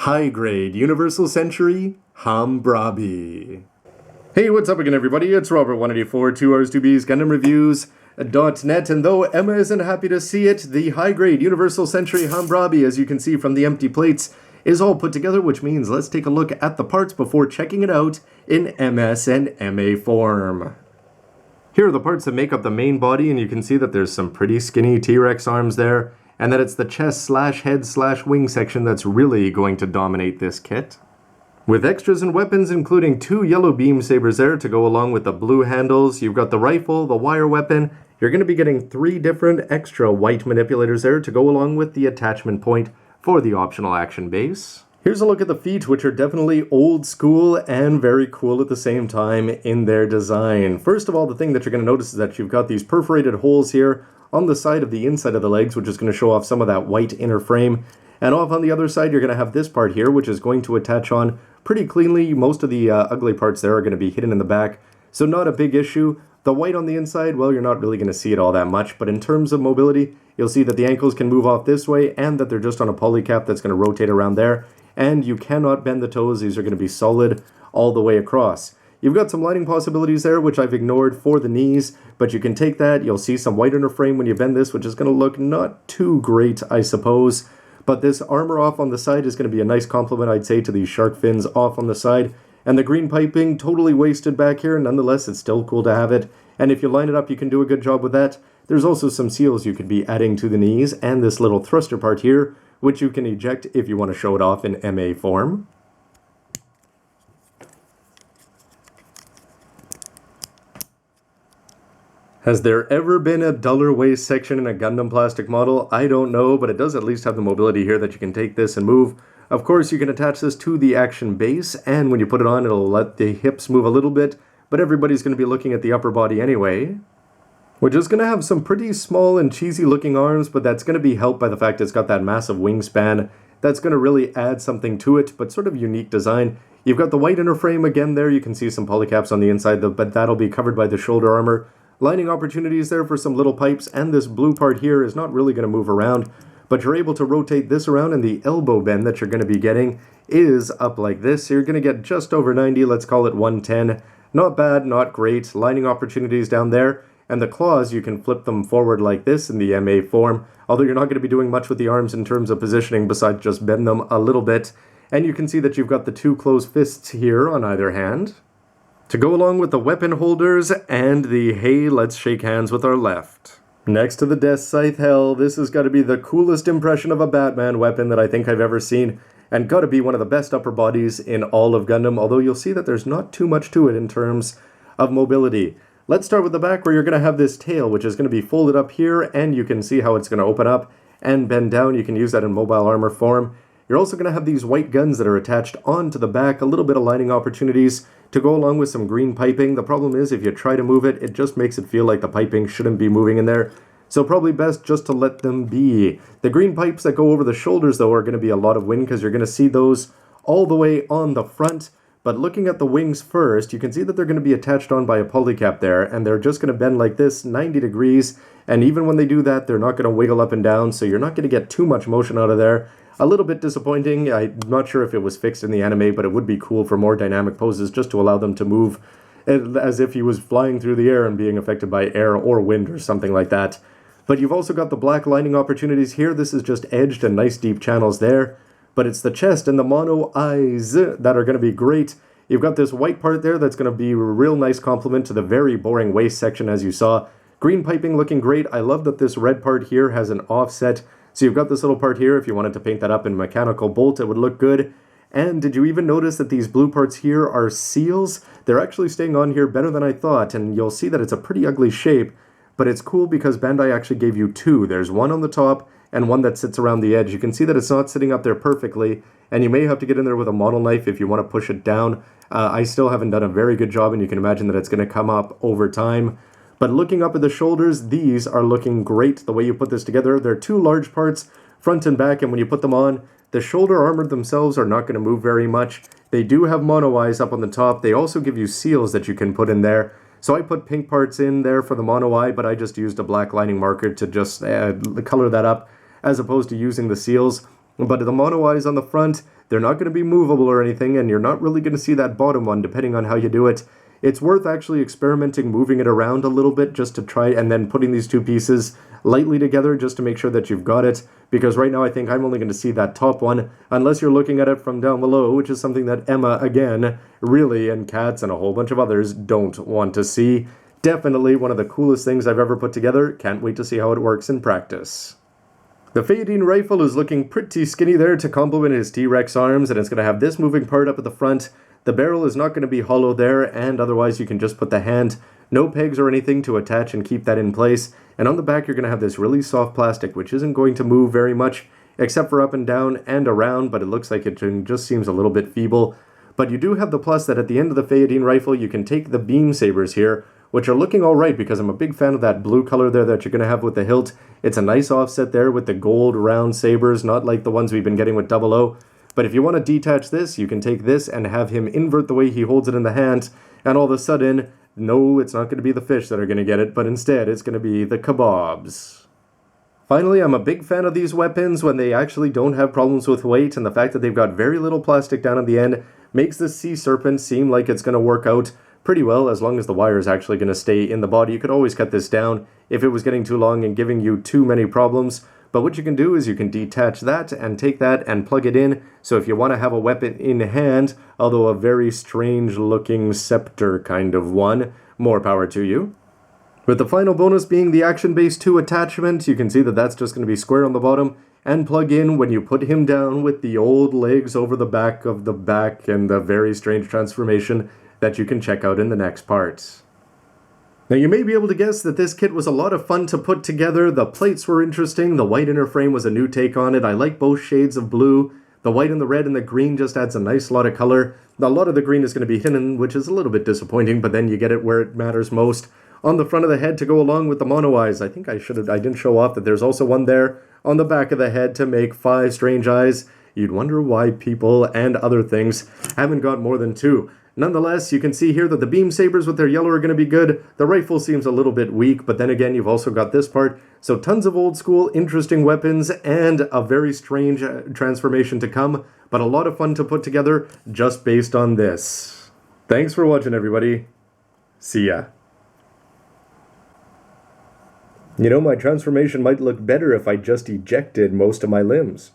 high-grade Universal Century Hambrabi. Hey, what's up again, everybody? It's Robert184, 2Rs2Bs Gundam Reviews.net, and though Emma isn't happy to see it, the high-grade Universal Century Hambrabi, as you can see from the empty plates, is all put together, which means let's take a look at the parts before checking it out in MS and MA form. Here are the parts that make up the main body, and you can see that there's some pretty skinny T-Rex arms there, and that it's the chest/head/wing section that's really going to dominate this kit. With extras and weapons, including 2 yellow beam sabers there to go along with the blue handles. You've got the rifle, the wire weapon. You're going to be getting 3 different extra white manipulators there to go along with the attachment point for the optional action base. Here's a look at the feet, which are definitely old school and very cool at the same time in their design. First of all, the thing that you're going to notice is that you've got these perforated holes here on the side of the inside of the legs, which is going to show off some of that white inner frame. And off on the other side, you're going to have this part here, which is going to attach on pretty cleanly. Most of the ugly parts there are going to be hidden in the back, so not a big issue. The white on the inside, well, you're not really going to see it all that much, but in terms of mobility, you'll see that the ankles can move off this way and that they're just on a poly cap that's going to rotate around there. And you cannot bend the toes. These are going to be solid all the way across. You've got some lining possibilities there, which I've ignored for the knees, but you can take that. You'll see some white inner frame when you bend this, which is going to look not too great, I suppose. But this armor off on the side is going to be a nice complement, I'd say, to these shark fins off on the side. And the green piping, totally wasted back here. Nonetheless, it's still cool to have it. And if you line it up, you can do a good job with that. There's also some seals you could be adding to the knees, and this little thruster part here, which you can eject if you want to show it off in MA form. Has there ever been a duller waist section in a Gundam plastic model? I don't know, but it does at least have the mobility here that you can take this and move. Of course, you can attach this to the action base, and when you put it on, it'll let the hips move a little bit, but everybody's going to be looking at the upper body anyway. Which is going to have some pretty small and cheesy looking arms, but that's going to be helped by the fact it's got that massive wingspan. That's going to really add something to it, but sort of unique design. You've got the white inner frame again there. You can see some polycaps on the inside, but that'll be covered by the shoulder armor. Lining opportunities there for some little pipes, and this blue part here is not really going to move around, but you're able to rotate this around, and the elbow bend that you're going to be getting is up like this. So you're going to get just over 90, let's call it 110. Not bad, not great. Lining opportunities down there. And the claws, you can flip them forward like this in the MA form, although you're not going to be doing much with the arms in terms of positioning besides just bend them a little bit. And you can see that you've got the 2 closed fists here on either hand to go along with the weapon holders and the hey, let's shake hands with our left. Next to the Death Scythe, hell, this has got to be the coolest impression of a Batman weapon that I think I've ever seen, and got to be one of the best upper bodies in all of Gundam, although you'll see that there's not too much to it in terms of mobility. Let's start with the back, where you're going to have this tail, which is going to be folded up here, and you can see how it's going to open up and bend down. You can use that in mobile armor form. You're also going to have these white guns that are attached onto the back, a little bit of lining opportunities to go along with some green piping. The problem is if you try to move it, it just makes it feel like the piping shouldn't be moving in there. So probably best just to let them be. The green pipes that go over the shoulders, though, are going to be a lot of wind because you're going to see those all the way on the front. But looking at the wings first, you can see that they're going to be attached on by a polycap there, and they're just going to bend like this, 90 degrees, and even when they do that, they're not going to wiggle up and down, so you're not going to get too much motion out of there. A little bit disappointing. I'm not sure if it was fixed in the anime, but it would be cool for more dynamic poses just to allow them to move as if he was flying through the air and being affected by air or wind or something like that. But you've also got the black lining opportunities here. This is just edged and nice deep channels there. But it's the chest and the mono eyes that are going to be great. You've got this white part there that's going to be a real nice complement to the very boring waist section as you saw. Green piping looking great. I love that this red part here has an offset. So you've got this little part here. If you wanted to paint that up in mechanical bolt, it would look good. And did you even notice that these blue parts here are seals? They're actually staying on here better than I thought, and you'll see that it's a pretty ugly shape. But it's cool because Bandai actually gave you 2. There's one on the top and one that sits around the edge. You can see that it's not sitting up there perfectly, and you may have to get in there with a model knife if you want to push it down. I still haven't done a very good job, and you can imagine that it's going to come up over time. But looking up at the shoulders, these are looking great the way you put this together. They're 2 large parts, front and back, and when you put them on, the shoulder armor themselves are not going to move very much. They do have mono eyes up on the top. They also give you seals that you can put in there. So I put pink parts in there for the mono eye, but I just used a black lining marker to just color that up as opposed to using the seals. But the mono eyes on the front, They're not going to be movable or anything, and you're not really going to see that bottom one depending on how you do it. It's worth actually experimenting, moving it around a little bit just to try, and then putting these two pieces lightly together just to make sure that you've got it, because right now I think I'm only going to see that top one, unless you're looking at it from down below, which is something that Emma, again, really, and Cats and a whole bunch of others don't want to see. Definitely one of the coolest things I've ever put together. Can't wait to see how it works in practice. The Phaedine rifle is looking pretty skinny there to complement his T-Rex arms, and it's going to have this moving part up at the front. The barrel is not going to be hollow there, and otherwise you can just put the hand, no pegs or anything to attach and keep that in place. And on the back you're going to have this really soft plastic, which isn't going to move very much, except for up and down and around, but it looks like it just seems a little bit feeble. But you do have the plus that at the end of the Phaedine rifle you can take the beam sabers here, which are looking alright because I'm a big fan of that blue color there that you're going to have with the hilt. It's a nice offset there with the gold round sabers, not like the ones we've been getting with 00. But if you want to detach this, you can take this and have him invert the way he holds it in the hand, and all of a sudden, no, it's not going to be the fish that are going to get it, but instead it's going to be the kebabs. Finally, I'm a big fan of these weapons when they actually don't have problems with weight, and the fact that they've got very little plastic down at the end makes this sea serpent seem like it's going to work out pretty well as long as the wire is actually going to stay in the body. You could always cut this down if it was getting too long and giving you too many problems. But what you can do is you can detach that and take that and plug it in. So if you want to have a weapon in hand, although a very strange looking scepter kind of one, more power to you. With the final bonus being the Action Base 2 attachment, you can see that that's just going to be square on the bottom and plug in when you put him down with the old legs over the back of the back and the very strange transformation that you can check out in the next part. Now you may be able to guess that this kit was a lot of fun to put together. The plates were interesting, the white inner frame was a new take on it. I like both shades of blue. The white and the red and the green just adds a nice lot of color. A lot of the green is going to be hidden, which is a little bit disappointing, but then you get it where it matters most. On the front of the head to go along with the mono eyes. I think I didn't show off that there's also one there on the back of the head to make 5 strange eyes. You'd wonder why people and other things haven't got more than 2. Nonetheless, you can see here that the beam sabers with their yellow are going to be good. The rifle seems a little bit weak, but then again, you've also got this part. So tons of old school, interesting weapons, and a very strange transformation to come, but a lot of fun to put together just based on this. Thanks for watching, everybody. See ya. You know, my transformation might look better if I just ejected most of my limbs.